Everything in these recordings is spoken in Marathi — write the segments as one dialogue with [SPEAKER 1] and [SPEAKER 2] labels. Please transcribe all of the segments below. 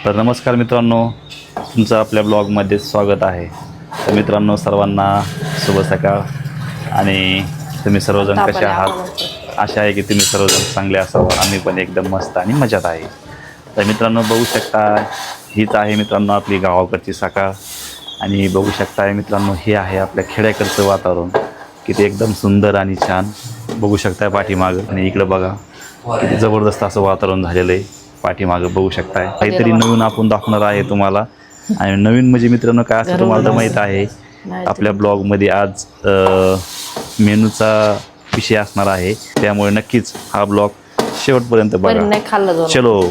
[SPEAKER 1] तर नमस्कार मित्रांनो, तुमचं आपल्या ब्लॉगमध्ये स्वागत आहे. तर मित्रांनो, सर्वांना शुभ सकाळ. आणि तुम्ही सर्वजण कसे आहात? आशा आहे की तुम्ही सर्वजण चांगले असावं. आम्ही पण एकदम मस्त आणि मजेत आहे. तर मित्रांनो, बघू शकता हीच आहे मित्रांनो आपली गावाकडची सकाळ. आणि बघू शकताय मित्रांनो, हे आहे आपल्या खेड्याकडचं वातावरण. किती एकदम सुंदर आणि छान बघू शकताय पाठीमागं. आणि इकडं बघा किती जबरदस्त असं वातावरण झालेलं आहे. पाठीमागं बघू शकताय काहीतरी नवीन आपण दाखवणार आहे तुम्हाला. आणि नवीन म्हणजे मित्रांनो काय असं तुम्हाला तर माहीत आहे. आपल्या ब्लॉगमध्ये आज मेनूचा विषय असणार आहे, त्यामुळे नक्कीच हा ब्लॉग शेवटपर्यंत बघा. चलो.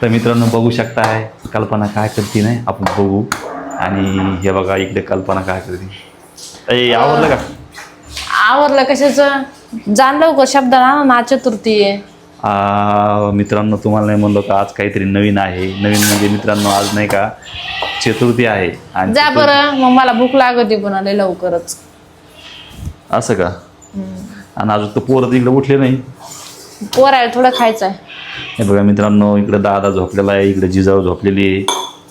[SPEAKER 1] तर मित्रांनो बघू शकताय कल्पना काय करते नाही आपण बघू. आणि हे बघा इकडे कल्पना काय करते. आवडलं का?
[SPEAKER 2] आवरलं कशाचं? जाणलं का शब्दाला ना चतुर्थी आहे.
[SPEAKER 1] मित्रांनो तुम्हाला नाही म्हणलो का आज काहीतरी नवीन आहे. नवीन म्हणजे मित्रांनो आज नाही का चतुर्थी आहे. आणि
[SPEAKER 2] जा बरं, मग मला भूक लागते पुन्हा लय लवकरच.
[SPEAKER 1] असं का? आणि अजून तर पोरं इकडे उठले नाही.
[SPEAKER 2] पोरायला थोडं खायचं आहे.
[SPEAKER 1] हे बघा मित्रांनो, इकडे दादा झोपलेला आहे, इकडे जिजाऊ झोपलेली आहे.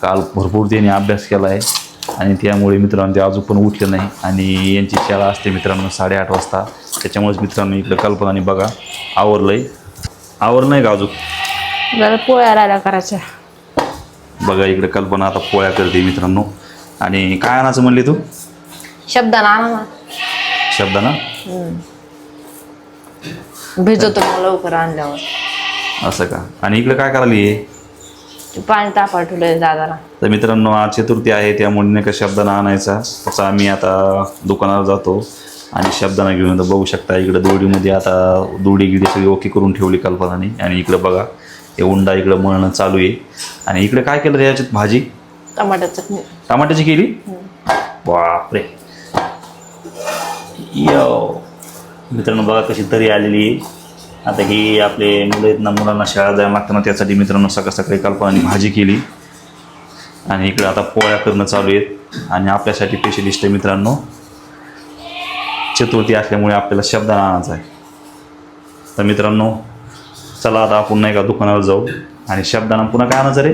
[SPEAKER 1] काल भरपूर त्यांनी अभ्यास केला आहे आणि त्यामुळे मित्रांनो ते अजून पण उठले नाही. आणि यांची शाळा असते मित्रांनो 8:30 वाजता. त्याच्यामुळेच मित्रांनो इकडे कल्पनाने बघा आवरलंय. आवरलं नाही का अजून?
[SPEAKER 2] जरा पोळ्या राहिल्या करायच्या.
[SPEAKER 1] बघा इकडे कल्पना आता पोळ्या करते मित्रांनो. आणि काय आणायचं म्हणली तू?
[SPEAKER 2] शब्दाना आणा ना.
[SPEAKER 1] शब्दाना
[SPEAKER 2] भिजवतो मग लवकर आणल्यावर.
[SPEAKER 1] असं का? आणि इकडे काय करायली?
[SPEAKER 2] पाणी तापा ठेवलंय दादाला.
[SPEAKER 1] तर मित्रांनो आज चतुर्थी आहे, त्यामुळे नाही का शब्दाना आणायचा. तसं आम्ही आता दुकानावर जातो आणि शब्दाना घेऊन येतो. बघू शकता इकडे दोडीमध्ये आता दोडी गिडी सगळी ओके करून ठेवली कल्पनाने. आणि इकडे बघा हे उंडा इकडं मळणं चालू आहे. आणि इकडे काय केलं रे याच्यात? भाजी
[SPEAKER 2] टमाट्याची चटणी.
[SPEAKER 1] टमाट्याची केली? बापरे. यो मित्रांनो बघा कशी तरी आलेली आहे. आता ही आपले मुलं आहेत ना, मुलांना शाळा जायला लागतं ना, त्यासाठी मित्रांनो सकाळ सकाळी कल्पनाने भाजी केली. आणि इकडे आता पोळ्या करणं चालू आहेत. आणि आपल्यासाठी स्पेशलिस्ट आहे मित्रांनो, चतुर्थी असल्यामुळे आपल्याला शब्दाना आणायचा आहे. तर मित्रांनो चला आता आपण नाही का दुकानावर जाऊ आणि शब्दाना पुन्हा काय आणायचं रे?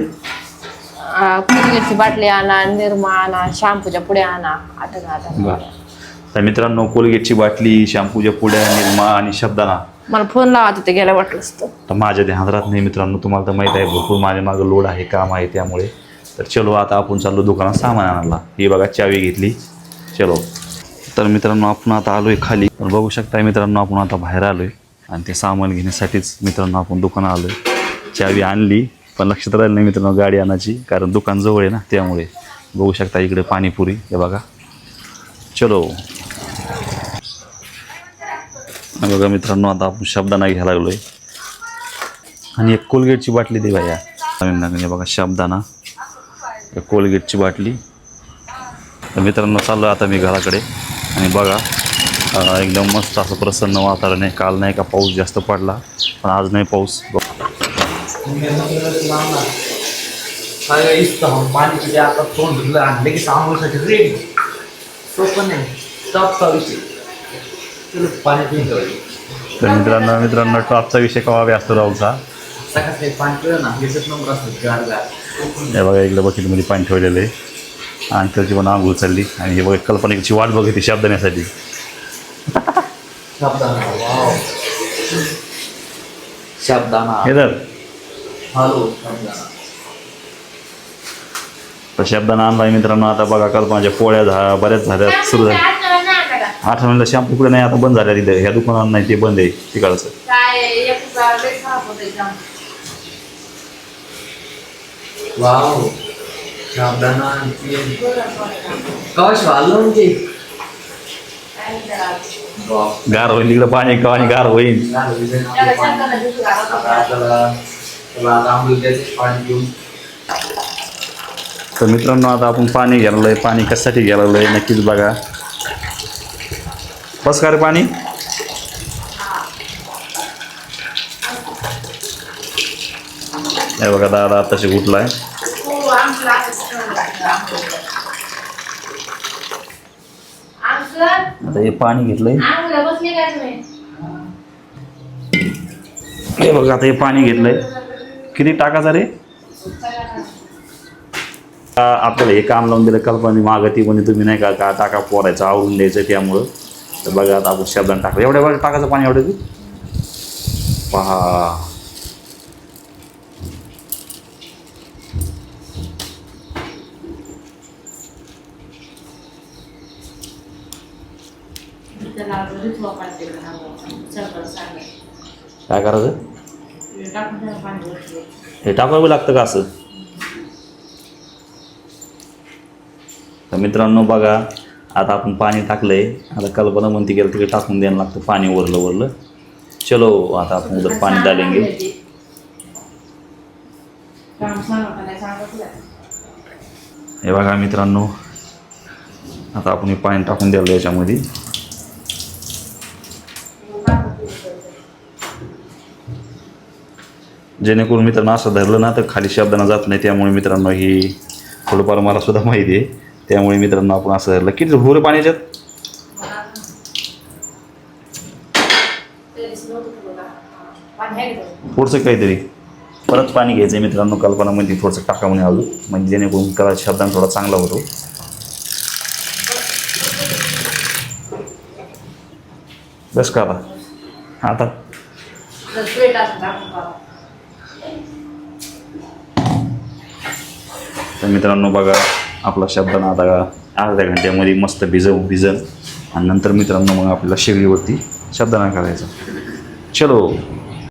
[SPEAKER 2] कोलगेटची बाटली आणा, निरमा आणा, शॅम्पूच्या पुड्या आणा. आता
[SPEAKER 1] तर मित्रांनो कोलगेटची बाटली, शॅम्पूच्या पुड्या, निरमा आणि शब्दाना.
[SPEAKER 2] मला फोन लावा तिथे गेला वाटलं असतं.
[SPEAKER 1] तर माझ्या ध्यानात राहत नाही मित्रांनो, तुम्हाला तर माहीत आहे भरपूर माझ्या मागं लोड आहे, काम आहे त्यामुळे. तर चलो आता आपण चाललो दुकानात सामान आणायला. ही बघा चावी घेतली. चलो. तर मित्रांनो आपण आता आलो आहे खाली. पण बघू शकता मित्रांनो आपण आता बाहेर आलो आहे आणि ते सामान घेण्यासाठीच मित्रांनो आपण दुकानात आलो आहे. चावी आणली पण लक्षात राहिलं नाही मित्रांनो गाडी आणायची, कारण दुकान जवळ आहे ना त्यामुळे. बघू शकता इकडे पाणीपुरी हे बघा. चलो. बघा मित्रांनो आता आपण शब्दाना घ्यायला लागलो आहे. आणि एक कोलगेटची बाटली दे बाया. हे बघा शब्दाना, कोलगेटची बाटली. तर मित्रांनो चाललो आता मी घराकडे. आणि बघा एकदम मस्त असं प्रसन्न वातावरण आहे. काल नाही का पाऊस जास्त पडला, पण आज नाही पाऊस. तर मित्रांनो टॉपचा विषय कवा असतो राहूचा. हे बघा इकडे बकेटमध्ये पाणी ठेवलेलं आहे आणि त्याची पण आंघोळ चालली. आणि हे बघा कल्पनेची वाट बघते शब्दाण्यासाठी. हे तर शब्दाना आणलाय मित्रांनो. आता बघा कल्पनाच्या पोळ्या बऱ्याच झाल्या, सुरू झाल्या. आठवणीला शॅम्पू कुठे नाही, आता बंद झाल्या तिथे. ह्या दुकानात नाही, ते बंद आहे तिकडचं. गार होईल तिकडे पाणी आणि गार होईल. तर मित्रांनो आता आपण पाणी घ्यायला आहे. पाणी कशासाठी घ्यायला आहे नक्कीच बघा. बस का रे पाणी? हे बघा दादा आताशी उठलाय. आता हे पाणी घेतलंय. हे बघा आता हे पाणी घेतलंय. किती टाकायचा रे? आपल्याला हे काम लावून दिलं कल्पना मागं ती म्हणे तुम्ही नाही का का टाका पोरायचं आवरून द्यायचं त्यामुळं. तर बघा आता आपण शब्दाने टाकलं एवढ्या वेळ टाकायचं पाणी एवढं की पहा. काय करायचं हे टाकावं लागतं का असं. तर मित्रांनो बघा आता आपण पाणी टाकलंय. आता कल्पना म्हणते गेलं तिकडे टाकून द्यायला लागतं पाणी वरलं. चलो आता आपण उधर पाणी डालेंगे. हे बघा मित्रांनो आता आपण हे पाणी टाकून द्यायला याच्यामध्ये. जेणेकरून मित्रांनो असं धरलं ना तर खाली शब्दांना जात नाही. त्यामुळे मित्रांनो ही थोडंफार मला सुद्धा माहिती आहे. त्यामुळे मित्रांनो आपण असं धरलं किती भोर पाणी याच्यात थोडंसं काहीतरी परत पाणी घ्यायचं आहे मित्रांनो. कल्पना म्हणते थोडंसं टाका म्हणे अजून म्हणजे जेणेकरून कलर शब्दांना थोडा चांगला होतो. बस का आता तर मित्रांनो बघा आपला शब्दांना आता अर्ध्या घंट्यामध्ये मस्त भिजन आणि नंतर मित्रांनो मग आपल्याला शेगडीवरती शब्दांना करायचं. चलो